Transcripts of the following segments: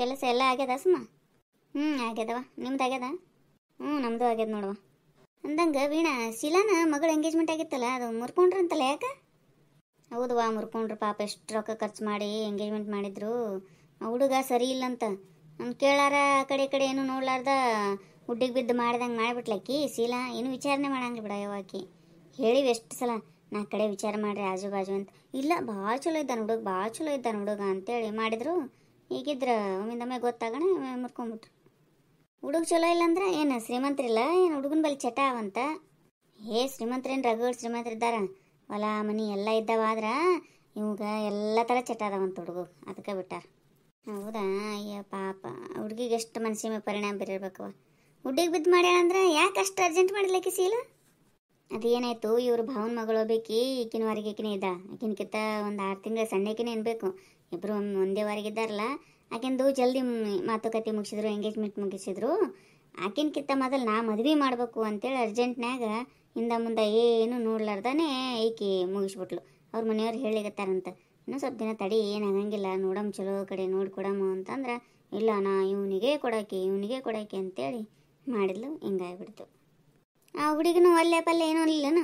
ಕೆಲಸ ಎಲ್ಲ ಆಗ್ಯದ ಸುಮ್ಮ? ಆಗ್ಯದವ. ನಿಮ್ದು ಆಗ್ಯದ? ನಮ್ಮದು ಆಗ್ಯದ ನೋಡುವ. ಅಂದಂಗೆ ವೀಣಾ, ಶೀಲಾನ ಮಗಳು ಎಂಗೇಜ್ಮೆಂಟ್ ಆಗಿತ್ತಲ್ಲ, ಅದು ಮುರ್ಕೊಂಡ್ರಂತಲ್ಲ, ಯಾಕೆ? ಹೌದವಾ, ಮುರ್ಕೊಂಡ್ರು ಪಾಪ. ಎಷ್ಟು ರೊಕ್ಕ ಖರ್ಚು ಮಾಡಿ ಎಂಗೇಜ್ಮೆಂಟ್ ಮಾಡಿದ್ರು. ಆ ಹುಡುಗ ಸರಿ ಇಲ್ಲಂತ. ನಾನು ಕೇಳಾರ ಆ ಕಡೆ ಈ ಕಡೆ ಏನು ನೋಡ್ಲಾರ್ದ ಹುಡ್ಡಿಗೆ ಬಿದ್ದು ಮಾಡ್ದಂಗೆ ಮಾಡಿಬಿಟ್ಲಕ್ಕಿ ಶೀಲಾ. ಏನು ವಿಚಾರಣೆ ಮಾಡಂಗಿಲ್ಲ ಬಿಡ ಯವ್ವಾಕಿ. ಹೇಳಿವಿ ಎಷ್ಟು ಸಲ, ನಾ ಕಡೆ ವಿಚಾರ ಮಾಡ್ರಿ ಆಜು ಬಾಜು ಅಂತ. ಇಲ್ಲ, ಭಾಳ ಚಲೋ ಇದ್ದಾನೆ ಹುಡುಗ, ಭಾಳ ಚಲೋ ಇದ್ದಾನೆ ಹುಡುಗ ಅಂತೇಳಿ ಮಾಡಿದ್ರು. ಈಗಿದ್ರ ಒಮ್ಮಿಂದೊಮ್ಮೆ ಗೊತ್ತಾಗೋಣ ಮುರ್ಕೊಂಬಿಟ್ರು. ಹುಡುಗ ಚಲೋ ಇಲ್ಲ ಅಂದ್ರೆ ಏನು ಶ್ರೀಮಂತರಿಲ್ಲ ಏನು? ಹುಡುಗನ ಬಳಿ ಚಟ ಅವಂತ. ಶ್ರೀಮಂತರೇನು ರಗಡ್ ಶ್ರೀಮಂತರಿದ್ದಾರ, ಹೊಲ ಮನಿ ಎಲ್ಲ ಇದ್ದಾವ. ಆದ್ರೆ ಇವಾಗ ಎಲ್ಲ ಥರ ಚಟ ಅದಾವಂತ ಹುಡುಗ, ಅದಕ್ಕೆ ಬಿಟ್ಟಾರ. ಹೌದಾ? ಅಯ್ಯ ಪಾಪ, ಹುಡುಗಿಗೆ ಎಷ್ಟು ಮನಸ್ಸಿನ ಮೇಲೆ ಪರಿಣಾಮ ಬೀರಿರ್ಬೇಕವ. ಹುಡ್ಡಿಗೆ ಬಿದ್ದು ಮಾಡ್ಯಾಳಂದ್ರೆ ಯಾಕೆ ಅಷ್ಟು ಅರ್ಜೆಂಟ್ ಮಾಡಿದ್ಲಕ್ಕಿ ಶೀಲಾ? ಅದೇನಾಯ್ತು, ಇವ್ರು ಭಾವನ ಮಗಳು ಬೇಕಿ, ಈಕಿನ ವಾರಿಗೇಕಿನೇ ಇದ್ದ. ಆಕಿನ್ಕಿಂತ ಒಂದು 6 ತಿಂಗಳು ಸಣ್ಣಕಿನೇ ಅನ್ಬೇಕು. ಇಬ್ಬರು ಒಂದೇ ವಾರಿಗಿದ್ದಾರಲ್ಲ. ಆಕಿಂದು ಜಲ್ದಿ ಮಾತುಕತೆ ಮುಗಿಸಿದ್ರು, ಎಂಗೇಜ್ಮೆಂಟ್ ಮುಗಿಸಿದ್ರು. ಆಕಿನ್ಕಿಂತ ಮೊದಲು ನಾ ಮದುವೆ ಮಾಡಬೇಕು ಅಂತೇಳಿ ಅರ್ಜೆಂಟ್ನಾಗ ಹಿಂದೆ ಮುಂದೆ ಏನು ನೋಡ್ಲಾರ್ದಾನೆ ಈಕಿ ಮುಗಿಸ್ಬಿಟ್ಲು. ಅವ್ರ ಮನೆಯವ್ರು ಹೇಳಿಗತ್ತಾರಂತ, ಇನ್ನೂ ಸ್ವಲ್ಪ ದಿನ ತಡಿ, ಏನಾಗಂಗಿಲ್ಲ, ನೋಡಮ್ಮ ಚಲೋ ಕಡೆ ನೋಡಿ ಕೊಡಮ್ಮ ಅಂತಂದ್ರೆ, ಇಲ್ಲ ನಾ ಇವನಿಗೆ ಕೊಡಾಕಿ ಅಂತೇಳಿ ಮಾಡಿದ್ಲು. ಹಿಂಗಾಗ್ಬಿಡ್ತು. ಆ ಹುಡುಗಿನೂ ಅಲ್ಲೇ ಪಲ್ಲೆ ಏನೂ ಇಲ್ಲನ?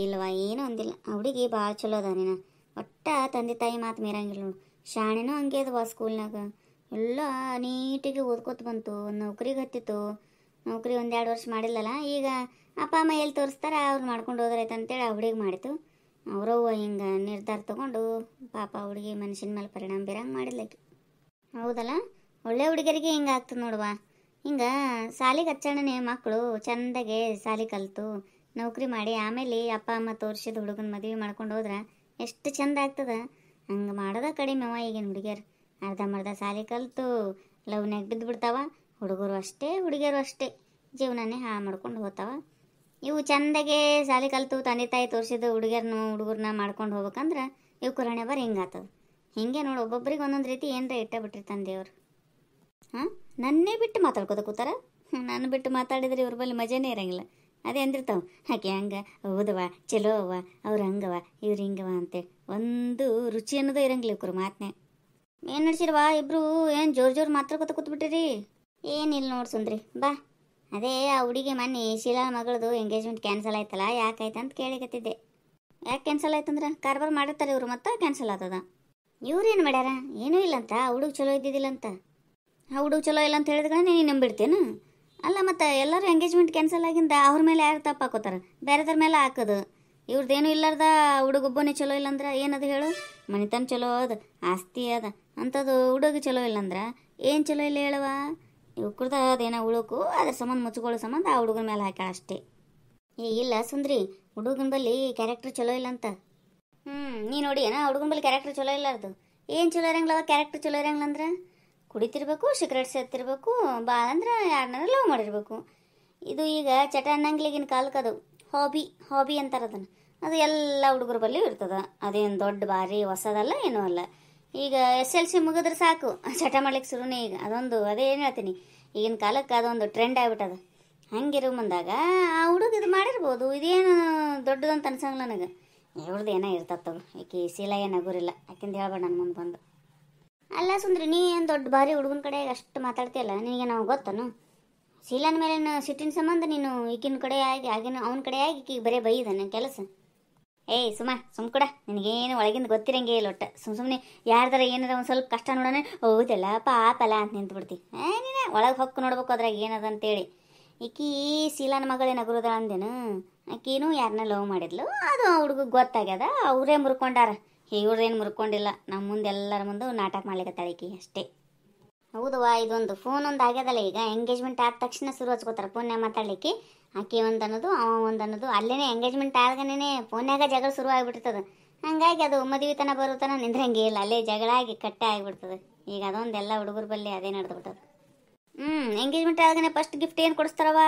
ಇಲ್ವಾ, ಏನೂ ಒಂದಿಲ್ಲ. ಆ ಹುಡುಗಿ ಭಾಳ ಚಲೋ ಅದ. ನೀನು ಒಟ್ಟ ತಂದೆ ತಾಯಿ ಮಾತು ಮೀರಂಗಿಲ್ಲ ನೋಡು. ಶಾಣೆನೂ ಹಂಗೆ ಅದವ. ಸ್ಕೂಲ್ನಾಗ ಎಲ್ಲ ನೀಟಿಗೆ ಓದ್ಕೋತ ಬಂತು, ನೌಕರಿಗೆ ಹತ್ತಿತ್ತು. ನೌಕರಿ 1-2 ವರ್ಷ ಮಾಡಿಲ್ಲಲ್ಲ. ಈಗ ಅಪ್ಪ ಅಮ್ಮ ಎಲ್ಲಿ ತೋರಿಸ್ತಾರ ಅವ್ರು ಮಾಡ್ಕೊಂಡು ಹೋದ್ರೈತೆ ಅಂತೇಳಿ ಆ ಹುಡುಗಿ ಮಾಡಿತು. ಅವರವ್ವ ಹಿಂಗೆ ನಿರ್ಧಾರ ತಗೊಂಡು ಪಾಪ ಹುಡುಗಿ ಮನುಷ್ಯನ ಮೇಲೆ ಪರಿಣಾಮ ಬೀರಂಗೆ ಮಾಡಿದ್ಲಕ್ಕೆ. ಹೌದಲ್ಲ, ಒಳ್ಳೆ ಹುಡುಗರಿಗೆ ಹಿಂಗೆ ಆಗ್ತದೆ ನೋಡುವ. ಹಿಂಗೆ ಸಾಲಿಗೆ ಹಚ್ಚಣನೆ ಮಕ್ಕಳು ಚಂದಾಗೆ ಸಾಲಿ ಕಲಿತು ನೌಕರಿ ಮಾಡಿ ಆಮೇಲೆ ಅಪ್ಪ ಅಮ್ಮ ತೋರಿಸಿದ ಹುಡುಗನ ಮದುವೆ ಮಾಡ್ಕೊಂಡು ಹೋದ್ರೆ ಎಷ್ಟು ಚಂದ ಆಗ್ತದ. ಹಂಗೆ ಮಾಡೋದ ಕಡಿಮೆ ಅವ ಈಗಿನ ಹುಡುಗಿಯರು. ಅರ್ಧಂಬರ್ಧ ಸಾಲಿ ಕಲಿತು ಲವ್ನಾಗ ಬಿದ್ದು ಬಿಡ್ತಾವ. ಹುಡುಗರು ಅಷ್ಟೇ, ಹುಡುಗಿಯರು ಅಷ್ಟೇ, ಜೀವನನೇ ಹಾಳು ಮಾಡ್ಕೊಂಡು ಹೋಗ್ತಾವ. ಇವು ಚಂದಾಗೆ ಸಾಲಿ ಕಲಿತು ತಂದೆ ತಾಯಿ ತೋರಿಸಿದ ಹುಡುಗರನ್ನ ಮಾಡ್ಕೊಂಡು ಹೋಗ್ಬೇಕಂದ್ರೆ ಇವು ಕುರಾಣೆ ಬರ ಹಿಂಗಾಗ್ತದೆ. ಹಿಂಗೆ ನೋಡು, ಒಬ್ಬೊಬ್ರಿಗೆ ಒಂದೊಂದು ರೀತಿ ಏನರ ಇಟ್ಟ ಬಿಟ್ಟಿರ್ತಾನೆ ದೇವ್ರು. ನನ್ನೇ ಬಿಟ್ಟು ಮಾತಾಡ್ಕೋತ ಕೂತಾರ. ನಾನು ಬಿಟ್ಟು ಮಾತಾಡಿದ್ರೆ ಇವ್ರ ಬಳಿ ಮಜಾನೇ ಇರಂಗಿಲ್ಲ. ಅದೇ ಅಂದಿರ್ತಾವೆ, ಹಾಕಿ ಹಂಗೆ ಹೌದವ, ಚಲೋ ಅವ್ವ, ಅವ್ರು ಹಂಗವ, ಇವ್ರು ಹಿಂಗವ ಅಂತೇಳಿ ಒಂದು ರುಚಿ ಅನ್ನೋದು ಇರಂಗಿಲ್ಲ ಇವ್ರು ಮಾತನೇ. ಏನು ನಡ್ಸಿರ್ವಾ ಇಬ್ರು? ಏನು ಜೋರು ಮಾತಾಡ್ಕೋತ ಕೂತ್ಬಿಟ್ಟಿರಿ? ಏನಿಲ್ಲ ನೋಡಿ ಸುಂದ್ರಿ, ಬಾ. ಅದೇ ಆ ಹುಡುಗಿ ಮೊನ್ನೆ ಶೀಲಾ ಮಗಳದು ಎಂಗೇಜ್ಮೆಂಟ್ ಕ್ಯಾನ್ಸಲ್ ಆಯ್ತಲ್ಲ, ಯಾಕಾಯ್ತು ಅಂತ ಕೇಳಿಕತ್ತಿದ್ದೆ. ಯಾಕೆ ಕ್ಯಾನ್ಸಲ್ ಆಯ್ತಂದ್ರೆ ಕಾರ್ಬಾರ್ ಮಾಡಿರ್ತಾರೆ ಇವರು, ಮತ್ತೆ ಕ್ಯಾನ್ಸಲ್ ಆಗ್ತದ. ಇವ್ರೇನು ಮಾಡ್ಯಾರ? ಏನೂ ಇಲ್ಲಂತ, ಆ ಹುಡುಗ ಚಲೋ ಇದ್ದಿದ್ದಿಲ್ಲಂತ. ಆ ಹುಡುಗ ಚಲೋ ಇಲ್ಲ ಅಂತ ಹೇಳಿದ್ರೆ ನೀನು ನಂಬಿಡ್ತೇನು? ಅಲ್ಲ, ಮತ್ತು ಎಲ್ಲರೂ ಎಂಗೇಜ್ಮೆಂಟ್ ಕ್ಯಾನ್ಸಲ್ ಆಗಿಂದ ಅವ್ರ ಮೇಲೆ ಯಾರು ತಪ್ಪು ಹಾಕೋತಾರೆ? ಬೇರೆದ್ರ ಮೇಲೆ ಹಾಕೋದು. ಇವ್ರದ್ದೇನು ಇಲ್ಲಾರ್ದ ಹುಡುಗೊಬ್ಬನೇ ಚಲೋ ಇಲ್ಲಂದ್ರೆ ಏನದು ಹೇಳು? ಮನಿತನ ಚಲೋ ಅದ, ಆಸ್ತಿ ಅದ ಅಂಥದ್ದು ಹುಡುಗ ಚಲೋ ಇಲ್ಲಂದ್ರೆ ಏನು ಚಲೋ ಇಲ್ಲ ಹೇಳುವ? ಇವ್ರದ್ದು ಅದೇನೋ ಹುಡುಕು ಅದ್ರ ಸಂಬಂಧ ಮುಚ್ಕೊಳ್ಳೋ ಸಂಬಂಧ ಆ ಹುಡುಗನ ಮೇಲೆ ಹಾಕ ಅಷ್ಟೇ. ಇಲ್ಲ ಸುಂದ್ರಿ, ಹುಡುಗನ ಬಲ್ಲಿ ಕ್ಯಾರೆಕ್ಟರ್ ಚಲೋ ಇಲ್ಲ ಅಂತ. ನೀ ನೋಡಿ ಏನೋ ಹುಡುಗನ ಬಲ್ಲಿ ಕ್ಯಾರೆಕ್ಟರ್ ಚಲೋ ಇಲ್ಲಾರ್ದು. ಏನು ಚಲೋ ಇರಂಗಿಲ್ಲವ? ಕ್ಯಾರೆಕ್ಟರ್ ಚಲೋ ಇರಂಗಿಲ್ಲಂದ್ರೆ ಕುಡಿತಿರ್ಬೇಕು, ಸಿಗರೇಟ್ ಸೇರ್ತಿರ್ಬೇಕು, ಭಾಳ ಅಂದ್ರೆ ಯಾರನ್ನಾರು ಲವ್ ಮಾಡಿರ್ಬೇಕು. ಇದು ಈಗ ಚಟ ಅನ್ನಂಗ್ಲಿಗಿನ ಕಾಲಕ್ಕೆ ಅದು ಹಾಬಿ ಅಂತಾರೆ ಅದನ್ನು. ಅದು ಎಲ್ಲ ಹುಡುಗರ ಬಲ್ಲಿ ಇರ್ತದೆ. ಅದೇನು ದೊಡ್ಡ ಭಾರಿ ಹೊಸದಲ್ಲ, ಏನೂ ಅಲ್ಲ. ಈಗ SLC ಮುಗಿದ್ರೆ ಸಾಕು ಚಟ ಮಾಡ್ಲಿಕ್ಕೆ ಶುರುನೇ. ಈಗ ಅದೊಂದು ಅದೇನು ಹೇಳ್ತೀನಿ, ಈಗಿನ ಕಾಲಕ್ಕೆ ಅದೊಂದು ಟ್ರೆಂಡ್ ಆಗ್ಬಿಟ್ಟದ. ಹಂಗಿರೋ ಮುಂದಾಗ ಆ ಹುಡುಗ ಇದು ಮಾಡಿರ್ಬೋದು. ಇದೇನು ದೊಡ್ಡದಂತ ಅನ್ಸಂಗಿಲ್ಲ ನನಗೆ. ಇವ್ರದ್ದು ಏನೋ ಇರ್ತತ್ತವ. ಈಕೆ ಶೀಲಾ ಏನು ಆಗೋರಿಲ್ಲ, ಯಾಕೆಂದು ಹೇಳ್ಬೇಡ ನನ್ನ ಮುಂದೆ ಬಂದು. ಅಲ್ಲ ಸುಂದ್ರಿ, ನೀ ಏನು ದೊಡ್ಡ ಭಾರಿ ಹುಡುಗನ ಕಡೆ ಅಷ್ಟು ಮಾತಾಡ್ತೀಯಲ್ಲ, ನಿನಗೆ ನಾವು ಗೊತ್ತನು? ಶೀಲಾನ ಮೇಲಿನ ಸಿಟ್ಟಿನ ಸಂಬಂಧ ನೀನು ಈಗಿನ ಕಡೆ ಆಗಿ ಅವನ ಕಡೆ ಆಗಿ ಈಕಿಗೆ ಬರೀ ಬೈದ ನನ್ನ ಕೆಲಸ. ಸುಮ್ಕೂಡ, ನಿನಗೇನು ಒಳಗಿಂದ ಗೊತ್ತಿರಂಗೇ ಇಲ್ಲ. ಒಟ್ಟು ಸುಮ್ಮನೆ ಯಾರ್ದಾರ ಏನಾರ ಒಂದು ಸ್ವಲ್ಪ ಕಷ್ಟ ನೋಡೋಣ, ಹೌದಲ್ಲ ಪಾಪಲ್ಲ ಅಂತ ನಿಂತು ಬಿಡ್ತಿ. ನೀನು ಒಳಗೆ ಹೊಕ್ಕು ನೋಡ್ಬೇಕು ಅದ್ರಾಗ ಏನದ ಅಂತೇಳಿ. ಈಕಿ ಶೀಲಾನ ಮಗಳೇನು ಅಗುರದ ಅಂದೇನು? ಆಕಿನೂ ಯಾರನ್ನ ಲವ್ ಮಾಡಿದ್ಲು, ಅದು ಹುಡುಗಗೆ ಗೊತ್ತಾಗ್ಯದ, ಅವರೇ ಮುರ್ಕೊಂಡಾರ. ಇವ್ರದ್ದೇನು ಮುರ್ಕೊಂಡಿಲ್ಲ. ನಮ್ಮ ಮುಂದೆ ಎಲ್ಲರ ಮುಂದೆ ನಾಟಕ ಮಾಡ್ಲಿಕ್ಕತ್ತಾಳ ಈಕಿ ಅಷ್ಟೇ. ಹೌದವಾ, ಇದೊಂದು ಫೋನ್ ಒಂದು ಆಗ್ಯದಲ್ಲ. ಈಗ ಎಂಗೇಜ್ಮೆಂಟ್ ಆದ ತಕ್ಷಣ ಶುರು ಹಚ್ಕೋತಾರೆ ಫೋನ್ಯಾಗ ಮಾತಾಡ್ಲಿಕ್ಕೆ. ಆಕೆ ಒಂದು ಅನ್ನೋದು, ಅವ ಒಂದು ಅನ್ನೋದು, ಅಲ್ಲೇ ಎಂಗೇಜ್ಮೆಂಟ್ ಆದ್ಗನೇ ಫೋನ್ಯಾಗ ಜಗಳ ಶುರು ಆಗಿಬಿಡ್ತದೆ. ಹಂಗಾಗಿ ಅದು ಮದುವೆ ತನ ಬರುತ್ತಾನ ನಿಂದ್ರಂಗೆ ಇಲ್ಲ, ಅಲ್ಲೇ ಜಗಳ ಆಗಿ ಕಟ್ಟೆ ಆಗಿಬಿಡ್ತದೆ. ಈಗ ಅದೊಂದೆಲ್ಲ ಹುಡುಗರ ಬಲ್ಲಿ ಅದೇ ನಡೆದ್ಬಿಟ್ಟದು. ಎಂಗೇಜ್ಮೆಂಟ್ ಆದ್ಗನೆ ಫಸ್ಟ್ ಗಿಫ್ಟ್ ಏನು ಕೊಡಿಸ್ತಾರವ?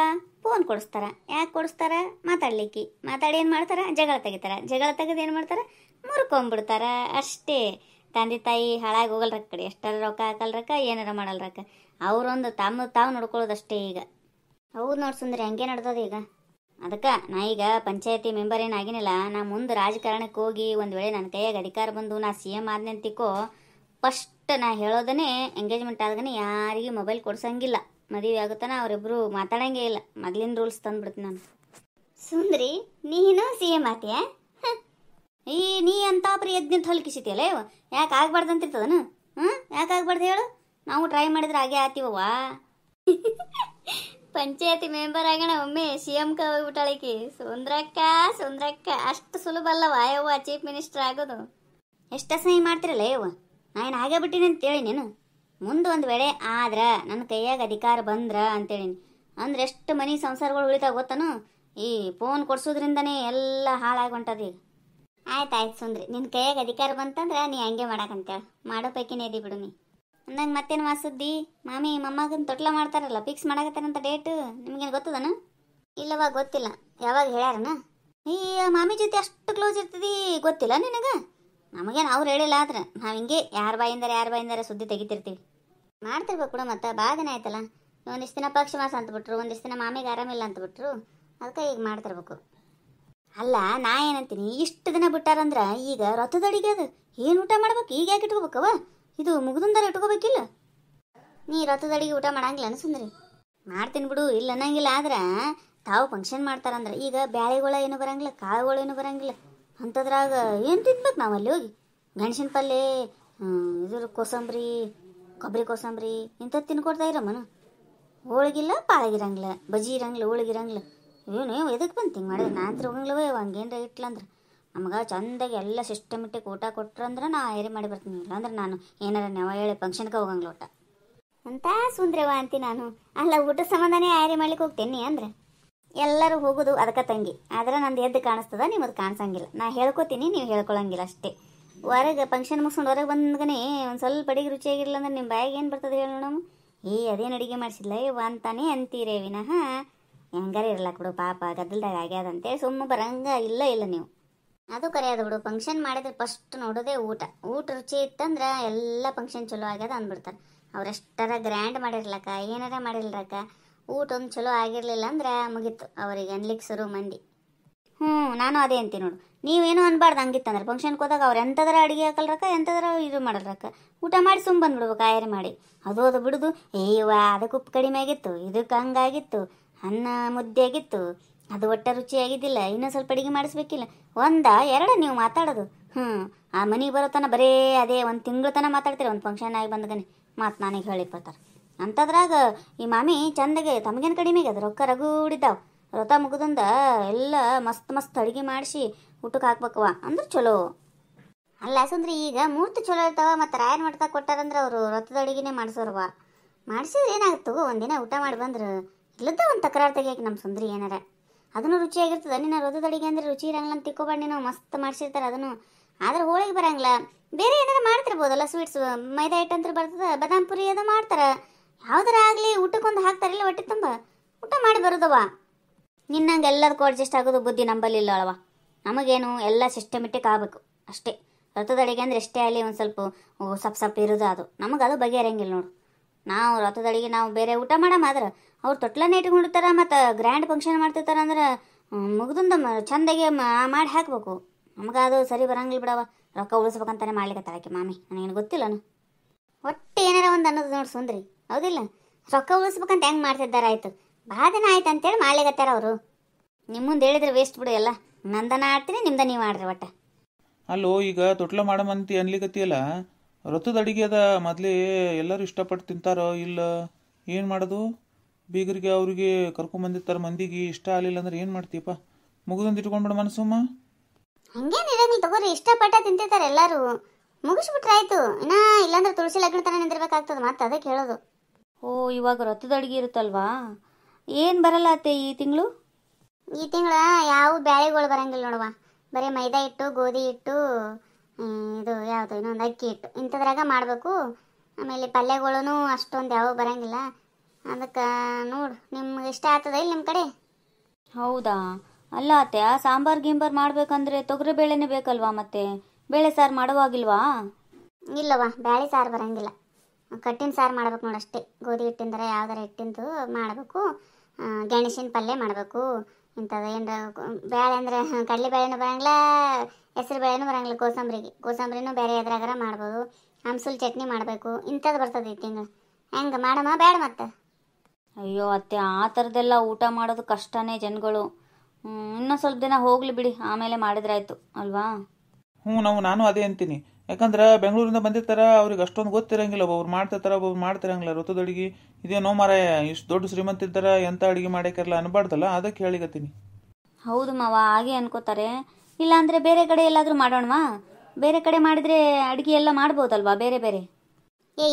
ಫೋನ್ ಕೊಡಿಸ್ತಾರ. ಯಾಕೆ ಕೊಡಿಸ್ತಾರ? ಮಾತಾಡ್ಲಿಕ್ಕೆ. ಮಾತಾಡಿ ಏನು ಮಾಡ್ತಾರ? ಜಗಳ ತೆಗಿತಾರ. ಜಗಳ ತೆಗೆದು ಏನು ಮಾಡ್ತಾರ? ಮುರ್ಕೊಂಬಿಡ್ತಾರ ಅಷ್ಟೇ. ತಂದೆ ತಾಯಿ ಹಾಳಾಗಿ ಹೋಗಲ್ರಕ್ಕ ಕಡೆ, ಎಷ್ಟರ ರೊಕ್ಕ ಹಾಕಲ್ರಕ್ಕ, ಏನಾರ ಮಾಡಲ್ರಕ್ಕ. ಅವರೊಂದು ತಾವು ನೋಡ್ಕೊಳ್ಳೋದಷ್ಟೇ ಈಗ. ಹೌದು ನೋಡಿ ಸುಂದರಿ, ಹಂಗೆ ನಡ್ದದ ಈಗ. ಅದಕ್ಕೆ ನಾ ಈಗ ಪಂಚಾಯತಿ ಮೆಂಬರ್ ಏನಾಗಿನಿಲ್ಲ. ನಾ ಮುಂದೆ ರಾಜಕಾರಣಕ್ಕೆ ಹೋಗಿ ಒಂದು ವೇಳೆ ನನ್ನ ಕೈಯಾಗ ಅಧಿಕಾರ ಬಂದು ನಾ CM ಆದ್ನೆ ಅಂತಿಕೋ, ಫಸ್ಟ್ ನಾ ಹೇಳೋದನ್ನೇ ಎಂಗೇಜ್ಮೆಂಟ್ ಆದ್ಗನೆ ಯಾರಿಗೂ ಮೊಬೈಲ್ ಕೊಡ್ಸಂಗಿಲ್ಲ. ಮದುವೆ ಆಗುತ್ತಾನ ಅವರಿಬ್ರು ಮಾತಾಡಂಗೇ ಇಲ್ಲ. ಮೊದ್ಲಿನ ರೂಲ್ಸ್ ತಂದ್ಬಿಡ್ತೀನಿ ನಾನು. ಸುಂದ್ರಿ ನೀನು CM ಆತಿಯಾ? ಈ ನೀ ಅಂತ ಯಜ್ಞ ಹೊಲ್ಕಿಸಿತಿಯಲ್ಲ ಇವ, ಯಾಕೆ ಆಗ್ಬಾರ್ದು ಅಂತಿರ್ತದನು? ಯಾಕೆ ಆಗ್ಬಾರ್ದು ಹೇಳು? ನಾವು ಟ್ರೈ ಮಾಡಿದ್ರೆ ಹಾಗೆ ಆತೀವವ್ವ. ಪಂಚಾಯತಿ ಮೆಂಬರ್ ಆಗೋಣ ಒಮ್ಮೆ CM ಕ ಹೋಗ್ಬಿಟ್ಟಾಳಿಕಿ. ಸುಂದ್ರಕ್ಕ ಅಷ್ಟು ಸುಲಭ ಅಲ್ಲವ ಯವ್ವ ಚೀಫ್ ಮಿನಿಸ್ಟರ್ ಆಗೋದು. ಎಷ್ಟ ಸಹಿ ಮಾಡ್ತಿರಲ್ಲ ಯವ್ವ, ನಾನು ಹಾಗೆ ಬಿಟ್ಟಿನಿ ಅಂತೇಳಿ ನೀನು. ಮುಂದೆ ಒಂದು ವೇಳೆ ಆದ್ರ ನನ್ನ ಕೈಯಾಗ ಅಧಿಕಾರ ಬಂದ್ರ ಅಂತೇಳಿನಿ ಅಂದ್ರೆ ಎಷ್ಟು ಮನಿ ಸಂಸಾರಗಳು ಉಳಿತಾವ ಗೊತ್ತನು? ಈ ಫೋನ್ ಕೊಡ್ಸೋದ್ರಿಂದನೇ ಎಲ್ಲ ಹಾಳಾಗಿ ಹೊಂಟದ ಈಗ. ಆಯ್ತು ಸುಂದ್ರಿ, ನಿನ್ನ ಕೈಯಾಗ ಅಧಿಕಾರ ಬಂತಂದ್ರೆ ನೀ ಹಂಗೆ ಮಾಡಕಂತೇಳ. ಮಾಡೋ ಪೈಕಿನೇ ಇದಿ ಬಿಡು ನೀ. ಅಂದಂಗೆ ಮತ್ತೇನು ವಾಸುದ್ದಿ? ಮಾಮಿ ಮೊಮ್ಮಗನ ತೊಟ್ಲ ಮಾಡ್ತಾರಲ್ಲ, ಫಿಕ್ಸ್ ಮಾಡಕತ್ತಾರಂತ ಡೇಟ್ ನಿಮ್ಗೇನು ಗೊತ್ತದನ? ಇಲ್ಲವಾ ಗೊತ್ತಿಲ್ಲ. ಯಾವಾಗ ಹೇಳ್ಯಾರನ? ಈ ಮಾಮಿ ಜೊತೆ ಅಷ್ಟು ಕ್ಲೋಸ್ ಇರ್ತದಿ ಗೊತ್ತಿಲ್ಲ ನಿನಗೆ? ನಮಗೇನು ಅವ್ರು ಹೇಳಿಲ್ಲ ಆದ್ರೆ ನಾವು ಹಿಂಗೆ ಯಾರ ಬಾಯಿಂದಾರ ಸುದ್ದಿ ತೆಗಿತಿರ್ತೀವಿ. ಮಾಡ್ತಿರ್ಬೇಕು ಕೂಡ ಮತ್ತೆ ಭಾಳ ದಿನ ಆಯ್ತಲ್ಲ. ಒಂದಿಷ್ಟು ದಿನ ಪಕ್ಷ ಮಾಸ ಅಂತಬಿಟ್ರು, ಒಂದಿಷ್ಟು ದಿನ ಮಾಮಿಗೆ ಆರಾಮಿಲ್ಲ ಅಂತಬಿಟ್ರು, ಅದಕ್ಕೆ ಈಗ ಮಾಡ್ತಿರ್ಬೇಕು. ಅಲ್ಲ ನಾ ಏನಂತೀನಿ, ಇಷ್ಟು ದಿನ ಬಿಟ್ಟಾರಂದ್ರ ಈಗ ರಥದಡಿಗೆ ಅದು ಏನು ಊಟ ಮಾಡ್ಬೇಕು? ಈಗ ಯಾಕೆ ಇಟ್ಕೋಬೇಕವ? ಇದು ಮುಗ್ದಿಂದಾರ ಇಟ್ಕೋಬೇಕಿಲ್ಲ? ನೀ ರಥದಡಿಗೆ ಊಟ ಮಾಡಂಗಿಲ್ಲ ಅನ್ಸುಂದ್ರಿ? ಮಾಡ್ತೀನಿ ಬಿಡು, ಇಲ್ಲ ಅನ್ನಂಗಿಲ್ಲ. ಆದ್ರೆ ತಾವು ಫಂಕ್ಷನ್ ಮಾಡ್ತಾರಂದ್ರೆ ಈಗ ಬ್ಯಾಳೆಗಳ ಏನು ಬರಂಗಿಲ್ಲ, ಕಾಳುಗಳು ಏನು ಬರಂಗಿಲ್ಲ. ಅಂಥದ್ರಾಗ ಏನು ತಿನ್ಬೇಕು ನಾವು ಅಲ್ಲಿ ಹೋಗಿ? ಮೆಣಸಿನ ಪಲ್ಯ, ಇದ್ರ ಕೋಸಂಬರಿ, ಕೊಬ್ಬರಿ ಕೋಸಂಬರಿ ಇಂಥದ್ದು ತಿನ್ಕೊಡ್ತಾ ಇರಮ್ಮನು. ಹೋಳಿಗಿಲ್ಲ ಪಾಳಗಿರಂಗಿಲ್ಲ, ಬಜ್ಜಿ ಇರಂಗಿಲ್ಲ, ಹೋಳಿಗಿರಂಗಿಲ್ಲ. ಏನು ಎದಕ್ಕೆ ಬಂತು ಹಿಂಗೆ ಮಾಡಿದ್ರೆ? ನಾ ಹತ್ರ ಹೋಗಂಗಿಲ್ಲವೇ ಹಂಗೇನ್ರ ಇಟ್ಲಂದ್ರೆ. ನಮ್ಗೆ ಚಂದಾಗಿ ಎಲ್ಲ ಸಿಸ್ಟಮೆಟಿಕ್ ಊಟ ಕೊಟ್ರಂದ್ರೆ ನಾ ಏರಿ ಮಾಡಿ ಬರ್ತೀನಿ. ಇಲ್ಲಾಂದ್ರೆ ನಾನು ಏನಾರ ನೆವ ಹೇಳಿ ಫಂಕ್ಷನ್ಗೆ ಹೋಗಂಗಿಲ್ಲ ಊಟ ಅಂತ ಸುಂದ್ರವ ಅಂತಿ ನಾನು. ಅಲ್ಲ ಊಟ ಸಂಬಂಧನೇ ಆಯ್ರಿ ಮಾಡ್ಲಿಕ್ಕೆ ಹೋಗ್ತೇನೆ ಅಂದ್ರೆ ಎಲ್ಲರೂ ಹೋಗೋದು ಅದಕ್ಕೆ ತಂಗಿ. ಆದ್ರೆ ನಂದು ಎದ್ದು ಕಾಣಿಸ್ತದ, ನಿಮ್ಮದು ಕಾಣಿಸಂಗಿಲ್ಲ. ನಾ ಹೇಳ್ಕೊತೀನಿ, ನೀವು ಹೇಳ್ಕೊಳಂಗಿಲ್ಲ ಅಷ್ಟೇ. ಹೊರಗೆ ಫಂಕ್ಷನ್ ಮುಗಿಸ್ಕೊಂಡು ಹೊರಗೆ ಬಂದ್ಗನೆ ಒಂದು ಸ್ವಲ್ಪ ಅಡಿಗೆ ರುಚಿಯಾಗಿರಲಿಲ್ಲ ಅಂದ್ರೆ ನಿಮ್ಮ ಬಾಯಿಗೆ ಏನು ಬರ್ತದೆ ಹೇಳಿ ನೋಡಮ್ಮ? ಅದೇನು ಅಡಿಗೆ ಮಾಡಿಸಿಲ್ಲ ಇವ ಅಂತಾನೆ ಅಂತೀರೇ ವಿನಃ ಹೆಂಗಾರ ಇರ್ಲಾಕ ಬಿಡು ಪಾಪ ಗದ್ದಲ್ದಾಗ ಆಗ್ಯಾದಂತೇಳಿ ಸುಮ್ಮ ಬರಂಗ ಇಲ್ಲ ನೀವು. ಅದು ಕರೆಯೋದು ಬಿಡು. ಫಂಕ್ಷನ್ ಮಾಡಿದ್ರೆ ಫಸ್ಟ್ ನೋಡೋದೇ ಊಟ ರುಚಿ ಇತ್ತಂದ್ರೆ ಎಲ್ಲ ಫಂಕ್ಷನ್ ಚಲೋ ಆಗ್ಯದ ಅಂದ್ಬಿಡ್ತಾರೆ. ಅವ್ರೆಷ್ಟರ ಗ್ರ್ಯಾಂಡ್ ಮಾಡಿರ್ಲಕ್ಕ ಏನಾರ ಮಾಡಿರ್ಲಕ್ಕ ಊಟ ಒಂದು ಚಲೋ ಆಗಿರಲಿಲ್ಲ ಅಂದ್ರೆ ಮುಗೀತು, ಅವ್ರಿಗೆ ಅನ್ಲಿಕ್ಕೆ ಶುರು ಮಂದಿ. ನಾನು ಅದೇ ಅಂತೀನಿ ನೋಡು. ನೀವೇನು ಅನ್ಬಾರ್ದು ಹಂಗಿತ್ತಂದ್ರೆ ಫಂಕ್ಷನ್ಗೆ ಹೋದಾಗ ಅವ್ರು ಎಂಥದ್ರ ಅಡುಗೆ ಹಾಕಲ್ರಕ್ಕ, ಎಂಥದ್ರ ಇದು ಮಾಡಲ್ರಕ್ಕ, ಊಟ ಮಾಡಿ ಸುಮ್ಮ ಬಂದ್ಬಿಡ್ಬೇಕು ಆಯರಿ ಮಾಡಿ. ಅದು ಬಿಡುದು ಅದಕ್ಕೆ ಉಪ್ಪು ಕಡಿಮೆ ಆಗಿತ್ತು, ಇದಕ್ಕೆ ಹಂಗಾಗಿತ್ತು, ಅನ್ನ ಮುದ್ದೆ ಆಗಿತ್ತು, ಅದು ಒಟ್ಟ ರುಚಿಯಾಗಿದ್ದಿಲ್ಲ, ಇನ್ನೂ ಸ್ವಲ್ಪ ಅಡುಗೆ ಮಾಡಿಸ್ಬೇಕಿಲ್ಲ. ಎರಡು ನೀವು ಮಾತಾಡೋದು. ಆ ಮನೆಗೆ ಬರೋತನ ಬರೇ ಅದೇ ಒಂದು ತಿಂಗಳ ತನಕ ಮಾತಾಡ್ತೀರಿ. ಒಂದು ಫಂಕ್ಷನ್ ಆಗಿ ಬಂದಗನೆ ಮಾತು ನನಗೆ ಹೇಳಿ ಬರ್ತಾರೆ. ಅಂಥದ್ರಾಗ ಈ ಮಾಮಿ ಚಂದಗೆ ತಮಗೇನು ಕಡಿಮೆ ಆಗ್ಯದ, ರೊಕ್ಕ ರಗೂಡಿದ್ದಾವೆ. ವ್ರತ ಮುಗಿದಿಂದ ಎಲ್ಲ ಮಸ್ತ್ ಅಡುಗೆ ಮಾಡಿಸಿ ಊಟಕ್ಕೆ ಹಾಕ್ಬೇಕವ ಅಂದ್ರೆ ಚಲೋ. ಅಲ್ಲ ಸುಂದ್ರಿ, ಈಗ ಮೂರ್ತಿ ಚಲೋ ಇರ್ತಾವ. ಮತ್ತು ರಾಯನ ಮಠದಾಗ ಕೊಟ್ಟಾರಂದ್ರೆ ಅವರು ವ್ರತದ ಅಡುಗೆನೇ ಮಾಡಿಸೋರವ. ಮಾಡಿಸಿದ್ರೆ ಏನಾಗುತ್ತೆ? ಒಂದಿನ ಊಟ ಮಾಡಿ ಬಂದ್ರೆ ಇಲ್ಲದ ಒಂದು ತಕರಾರು ತೆಗಿಯಕ್ಕೆ ನಮ್ಮ ಸುಂದ್ರಿ ಏನಾರ ಅದನ್ನು ರುಚಿಯಾಗಿರ್ತದೆ. ನಿನ್ನ ವ್ರತದ ಅಡುಗೆ ಅಂದರೆ ರುಚಿ ಇರಂಗಿಲ್ಲ ಅಂತ ತಿಕ್ಕೋಬಾರ್ದು. ನೀನು ಮಸ್ತ್ ಮಾಡಿಸಿರ್ತಾರೆ ಅದನ್ನು. ಆದ್ರೆ ಹೋಳಿಗೆ ಬರಂಗಿಲ್ಲ, ಬೇರೆ ಏನಾರ ಮಾಡ್ತಿರ್ಬೋದಲ್ಲ ಸ್ವೀಟ್ಸು. ಮೈದಾ ಹಿಟ್ಟಂತ್ರ ಬರ್ತದೆ, ಬಾದಾಮ್ ಪುರಿ ಅದು ಮಾಡ್ತಾರೆ. ಯಾವ್ದಾರ ಆಗಲಿ ಊಟಕ್ಕೊಂದು ಹಾಕ್ತಾರಿಲ್ಲ, ಹೊಟ್ಟೆ ತುಂಬ ಊಟ ಮಾಡಿ ಬರೋದವ. ನಿನ್ನಂಗೆ ಎಲ್ಲದಕ್ಕೂ ಅಡ್ಜಸ್ಟ್ ಆಗೋದು ಬುದ್ಧಿ ನಂಬಲಿಲ್ಲ ಅಳವ. ನಮಗೇನು ಎಲ್ಲ ಸಿಸ್ಟಮೆಟಿಕ್ ಆಗಬೇಕು ಅಷ್ಟೇ. ವ್ರತದ ಅಡುಗೆ ಅಂದರೆ ಎಷ್ಟೇ ಆಗಲಿ ಒಂದು ಸ್ವಲ್ಪ ಸಪ್ ಇರೋದು, ಅದು ನಮಗೆ ಅದು ಬಗೆಹರಂಗಿಲ್ಲ ನೋಡು. ನಾವು ವ್ರತದ ಅಡುಗೆ ನಾವು ಬೇರೆ ಊಟ ಮಾಡಮಾದ್ರೆ ಅವ್ರು ತೊಟ್ಲನ್ನೇ ಇಟ್ಕೊಂಡಿರ್ತಾರೆ. ಮತ್ತು ಗ್ರ್ಯಾಂಡ್ ಫಂಕ್ಷನ್ ಮಾಡ್ತಿರ್ತಾರೆ ಅಂದ್ರೆ ಮುಗ್ದಿಂದ ಚಂದಾಗೆ ಮಾಡಿ ಹಾಕಬೇಕು. ನಮಗೆ ಅದು ಸರಿ ಬರಂಗಿಲ್ಲ ಬಿಡವ. ರೊಕ್ಕ ಉಳಿಸ್ಬೇಕಂತಾನೆ ಮಾಡ್ಲಿಕ್ಕೆ ತಾಳಕ್ಕೆ ಮಾಮಿ, ನನಗೇನು ಗೊತ್ತಿಲ್ಲನು. ಒಟ್ಟು ಏನಾರ ಒಂದು ಅನ್ನೋದು ನೋಡಿ ಸುಂದ್ರಿ, ಹೌದಿಲ್ಲ? ರೊಕ್ಕ ಉಳಿಸ್ಬೇಕಂತ ಹೆಂಗೆ ಮಾಡ್ತಿದ್ದಾರೆ? ಆಯಿತು ಭಾಳ ದಿನ ಆಯ್ತು ಅಂತೇಳಿ ಮಾಡ್ಲಿಕತ್ತಾರ ಅವರು. ನಿಮ್ಮ ಮುಂದೆ ಹೇಳಿದ್ರೆ ವೇಸ್ಟ್ ಬಿಡು. ಎಲ್ಲ ನಂದನ ಆಡ್ತೀನಿ, ನಿಮ್ದ ನೀವು ಮಾಡ್ರಿ ಒಟ್ಟ. ಅಲ್ಲೋ ಈಗ ತೊಟ್ಲ ಮಾಡಮಂತಿ ಅನ್ಲಿಕತ್ತಿಯಲ್ಲ, ರೊತ್ತದ ಅಡಿಗೆ ಅದ ಮೊದಲೇ ಎಲ್ಲರೂ ಇಷ್ಟಪಟ್ಟು ತಿಂತಾರೋ ಇಲ್ಲ? ಏನು ಮಾಡೋದು? ಬೀಗರಿಗೆ ಅವ್ರಿಗೆ ಕರ್ಕೊಂಬಂದಿರ್ತಾರೆ, ಮಂದಿಗೆ ಇಷ್ಟ ಆಗಲಿಲ್ಲ ಅಂದ್ರೆ ಏನು ಮಾಡ್ತೀಯಪ್ಪ? ಮುಗಿದೊಂದು ಇಟ್ಕೊಂಡ್ಬಿಡ ಮನಸ್ಸಮ್ಮ. ಹಂಗೇನು ಇರಂಗಿಲ್ಲ ತಗೋರಿ, ಇಷ್ಟಪಟ್ಟ ತಿಂತಿರ್ತಾರೆ ಎಲ್ಲರೂ. ಮುಗಿಸ್ಬಿಟ್ರೆ ಆಯ್ತು. ಇಲ್ಲಾಂದ್ರೆ ತುಳಸಿ ಲಗ್ನ ತನ ನಿಂದಿರ್ಬೇಕಾಗ್ತದೆ. ಮತ್ತೆ ಅದಕ್ಕೆ ಹೇಳೋದು. ಇವಾಗ ರೊತ್ತದ ಅಡುಗೆ ಇರುತ್ತಲ್ವಾ, ಏನು ಬರಲ್ಲ ಅತ್ತೆ ಈ ತಿಂಗಳು? ಈ ತಿಂಗಳ ಯಾವ ಬ್ಯಾಳೆಗಳು ಬರಂಗಿಲ್ಲ ನೋಡುವ. ಬರೀ ಮೈದಾ ಹಿಟ್ಟು, ಗೋಧಿ ಹಿಟ್ಟು, ಇದು ಯಾವುದು ಇನ್ನೊಂದು ಅಕ್ಕಿ ಹಿಟ್ಟು, ಇಂಥದ್ರಾಗ ಮಾಡಬೇಕು. ಆಮೇಲೆ ಪಲ್ಯಗಳೂ ಅಷ್ಟೊಂದು ಯಾವ ಬರಂಗಿಲ್ಲ. ಅದಕ್ಕೆ ನೋಡು, ನಿಮ್ಗೆ ಇಷ್ಟ ಆಗ್ತದ ಇಲ್ಲ ನಿಮ್ಮ ಕಡೆ? ಹೌದಾ? ಅಲ್ಲ ಅತ್ತೆ, ಆ ಸಾಂಬಾರು ಗಿಂಬಾರು ಮಾಡ್ಬೇಕಂದ್ರೆ ತೊಗರಿ ಬೇಳೆನೇ ಬೇಕಲ್ವಾ? ಮತ್ತೆ ಬೇಳೆ ಸಾರು ಮಾಡುವಾಗಿಲ್ವಾ? ಇಲ್ಲವಾ, ಬೇಳೆ ಸಾರು ಬರಂಗಿಲ್ಲ. ಕಟ್ಟಿನ ಸಾರು ಮಾಡ್ಬೇಕು ನೋಡಷ್ಟೇ. ಗೋಧಿ ಹಿಟ್ಟಿಂದರ ಯಾವ್ದಾರ ಹಿಟ್ಟಿಂದು ಮಾಡಬೇಕು. ಗೆಣಸಿನ ಪಲ್ಯ ಮಾಡಬೇಕು. ಇಂಥದ್ದು ಏನರ ಬೇಳೆ ಅಂದರೆ ಕಡಲೆ ಬೇಳೆನೂ ಬರಂಗಿಲ್ಲ, ಹೆಸರು ಬೇಳೆನೂ ಬರಂಗಿಲ್ಲ. ಕೋಸಂಬರಿನೂ ಬೇರೆ ಎದ್ರಾಗಾರ ಮಾಡ್ಬೋದು. ಆಮ್ಸೂಲ್ ಚಟ್ನಿ ಮಾಡಬೇಕು ಇಂಥದ್ದು ಬರ್ತದೆ ಈ ತಿಂಗಳು. ಹೆಂಗೆ ಮಾಡಮ್ಮ ಬೇಡ ಮತ್ತೆ? ಅಯ್ಯೋ ಅತ್ತೆ, ಆ ಥರದ್ದೆಲ್ಲ ಊಟ ಮಾಡೋದು ಕಷ್ಟನೇ ಜನಗಳು. ಇನ್ನೂ ಸ್ವಲ್ಪ ದಿನ ಹೋಗ್ಲಿ ಬಿಡಿ, ಆಮೇಲೆ ಮಾಡಿದ್ರಾಯ್ತು ಅಲ್ವಾ? ನಾನು ಅದೇ ಅಂತೀನಿ. ಯಾಕಂದ್ರೆ ಬೆಂಗಳೂರಿಂದ ಬಂದಿರ್ತಾರ, ಅವ್ರಿಗೆ ಅಷ್ಟೊಂದು ಗೊತ್ತಿರಂಗಿಲ್ಲ. ಒಬ್ಬೊಬ್ರು ಮಾಡ್ತಿರ್ತಾರ, ಒಬ್ಬೊಬ್ರು ಮಾಡ್ತಿರಂಗಿಲ್ಲ. ರೊತ್ತದ ಅಡಿಗೆ ಇದೇನೋ ಮಾರಾಯ, ಇಷ್ಟು ದೊಡ್ಡ ಶ್ರೀಮಂತ ಇದ್ದಾರ, ಎಂಥ ಅಡುಗೆ ಮಾಡ್ಯಾಕಿರಲ್ಲ ಅನ್ಬಾರ್ದಲ್ಲ, ಅದಕ್ಕೆ ಹೇಳಿಗತ್ತೀನಿ. ಹೌದು ಮಾವ, ಹಾಗೆ ಅನ್ಕೋತಾರೆ. ಇಲ್ಲಾಂದರೆ ಬೇರೆ ಕಡೆ ಎಲ್ಲಾದರೂ ಮಾಡೋಣವಾ? ಬೇರೆ ಕಡೆ ಮಾಡಿದರೆ ಅಡುಗೆ ಎಲ್ಲ ಮಾಡ್ಬೋದಲ್ವಾ ಬೇರೆ ಬೇರೆ?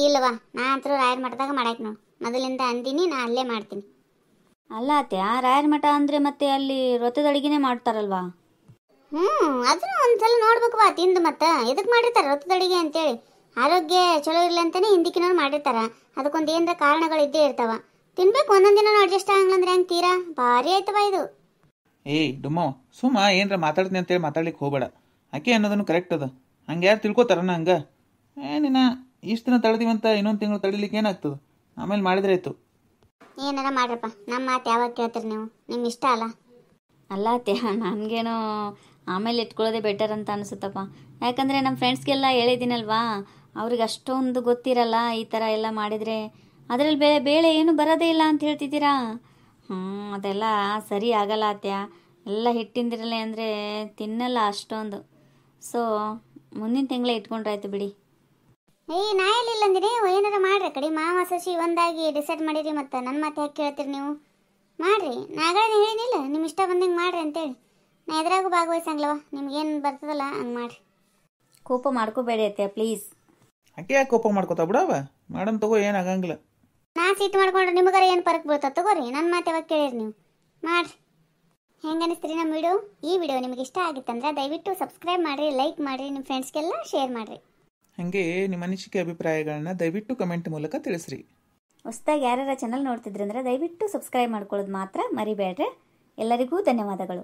ಇಲ್ಲವಾ, ನಾ ಅಂತರೂ ರಾಯರ ಮಠದಾಗ ಮಾಡಾಯ್ತು ನೋಡು. ಮೊದಲಿಂದ ಅಂದಿನಿ, ನಾ ಅಲ್ಲೇ ಮಾಡ್ತೀನಿ. ಅಲ್ಲ ಅತ್ತೆ, ಆ ರಾಯರ ಮಠ ಅಂದರೆ ಮತ್ತೆ ಅಲ್ಲಿ ರೊತ್ತದ ಅಡುಗೆನೇ ಮಾಡ್ತಾರಲ್ವಾ? ಅದನ್ನು ಒಂದ್ಸಲ ನೋಡ್ಬೇಕವಾ ತಿಂದು. ಮತ್ತೆ ಎದಕ್ಕೆ ಮಾಡಿರ್ತಾರೆ ರೊತ್ತದ ಅಡಿಗೆ ಅಂತೇಳಿ? ಆರೋಗ್ಯ ಚಲೋ ಇರಲಿ ಅಂತಾನೆ ಹಿಂದಿಕ್ಕಿನವ್ರು ಮಾಡಿರ್ತಾರ. ಅದಕ್ಕೊಂದು ಏನರ ಕಾರಣಗಳು ಇದ್ದೇ ಇರ್ತಾವ. ತಿನ್ಬೇಕು, ಒಂದೊಂದು ದಿನ ಅಡ್ಜಸ್ಟ್ ಆಗಂಗಿಲ್ಲ ಹೆಂಗೆ? ತೀರಾ ಭಾರಿ ಆಯ್ತವ ಇದು. ಡುಮ್ಮವ, ಸುಮ್ಮ ಏನರ ಮಾತಾಡ್ತೀನಿ ಅಂತೇಳಿ ಮಾತಾಡ್ಲಿಕ್ಕೆ ಹೋಗಬೇಡ. ಆಕೆ ಅನ್ನೋದನ್ನು ಕರೆಕ್ಟ್ ಅದ. ಹಂಗೆ ಯಾರು ತಿಳ್ಕೊತಾರನ ಹಂಗೆ? ಏನಿನ ಇಷ್ಟು ದಿನ ತಡೆದಿವಂತ ಇನ್ನೊಂದು ತಿಂಗಳು ತಡಿಲಿಕ್ಕೆ ಏನಾಗ್ತದೆ? ಆಮೇಲೆ ಮಾಡಿದ್ರೆ ಆಯ್ತು. ಏನಾರ ಮಾಡ್ರಪ್ಪ, ನಮ್ಮ ಮಾತು ಯಾವಾಗ ಕೇಳ್ತೀರಿ ನೀವು? ನಿಮ್ಮ ಇಷ್ಟ ಅಲ್ಲ. ಅಲ್ಲ ಅತ್ತೆ, ನನಗೇನೋ ಆಮೇಲೆ ಇಟ್ಕೊಳ್ಳೋದೇ ಬೆಟರ್ ಅಂತ ಅನಿಸುತ್ತಪ್ಪ. ಯಾಕಂದರೆ ನಮ್ಮ ಫ್ರೆಂಡ್ಸ್ಗೆಲ್ಲ ಹೇಳಿದ್ದೀನಲ್ವಾ, ಅವ್ರಿಗೆ ಅಷ್ಟೊಂದು ಗೊತ್ತಿರಲ್ಲ ಈ ಥರ ಎಲ್ಲ ಮಾಡಿದರೆ. ಅದರಲ್ಲಿ ಬೇಳೆ ಏನು ಬರೋದೇ ಇಲ್ಲ ಅಂತ ಹೇಳ್ತಿದ್ದೀರಾ? ಅದೆಲ್ಲ ಸರಿ ಆಗಲ್ಲ ಅತ್ಯ. ಎಲ್ಲ ಹಿಟ್ಟಿಂದಿರಲ್ಲ ಅಂದರೆ ತಿನ್ನಲ್ಲ ಅಷ್ಟೊಂದು. ಸೊ ಮುಂದಿನ ತಿಂಗಳೇ ಇಟ್ಕೊಂಡ್ರಾಯ್ತು ಬಿಡಿ. ನಾ ಎಲ್ಲಿಲ್ಲ ಅಂದಿರಿ, ಏನಾರ ಮಾಡ್ರಿ. ಕಡೆ ಮಾವ ಸಸಿ ಒಂದಾಗಿ ಡಿಸೈಡ್ ಮಾಡಿರಿ. ಮತ್ತು ನನ್ನ ಮಾತು ಯಾಕೆ ಕೇಳ್ತೀರಿ ನೀವು? ಮಾಡಿರಿ, ನಾಗಳೇ ಹೇಳಿನಿಲ್ಲ ನಿಮ್ಮ ಇಷ್ಟ ಬಂದಂಗೆ ಮಾಡ್ರಿ ಅಂತೇಳಿ. ನಾ ಎದ್ರಾಗೂ ಭಾಗವಹಿಸಂಗ್ಲವ, ನಿಮ್ಗೇನು ಬರ್ತದಲ್ಲ ಹಂಗೆ ಮಾಡ್ರಿ. ಕೋಪ ಮಾಡ್ಕೋಬೇಡಿ ಅತ್ತೆ ಪ್ಲೀಸ್. ಆಕೆ ಯಾಕೆ ಕೋಪ ಮಾಡ್ಕೋತಾ ಬಿಡವ? ಮೇಡಮ್ ತಗೋ, ಏನಾಗಂಗಿಲ್ಲ. ನಾ ಸೀಟ್ ಮಾಡ್ಕೊಂಡ್ರೆ ನಿಮಗಾರ ಏನು ಪರಕ್ ಬೀಳ್ತದೆ? ತಗೋರಿ, ನನ್ನ ಮಾತು ಯಾವಾಗ ಕೇಳಿರಿ ನೀವು? ಮಾಡಿರಿ. ಹೆಂಗೆ ಅನಿಸ್ತೀರಿ ನಮ್ಮ ವಿಡಿಯೋ? ಈ ವಿಡಿಯೋ ನಿಮಗೆ ಇಷ್ಟ ಆಗಿತ್ತಂದ್ರೆ ದಯವಿಟ್ಟು ಸಬ್ಸ್ಕ್ರೈಬ್ ಮಾಡಿರಿ, ಲೈಕ್ ಮಾಡಿರಿ, ನಿಮ್ಮ ಫ್ರೆಂಡ್ಸ್ಗೆಲ್ಲ ಶೇರ್ ಮಾಡಿರಿ. ಹಾಗೆ ನಿಮ್ಮ ಅನಿಸಿಕೆ ಅಭಿಪ್ರಾಯಗಳನ್ನ ದಯವಿಟ್ಟು ಕಮೆಂಟ್ ಮೂಲಕ ತಿಳಿಸ್ರಿ. ಹೊಸದಾಗಿ ಯಾರ್ಯಾರ ಚಾನಲ್ ನೋಡ್ತಿದ್ರಂದ್ರೆ ದಯವಿಟ್ಟು ಸಬ್ಸ್ಕ್ರೈಬ್ ಮಾಡ್ಕೊಳ್ಳೋದು ಮಾತ್ರ ಮರಿಬೇಡ್ರೆ. ಎಲ್ಲರಿಗೂ ಧನ್ಯವಾದಗಳು.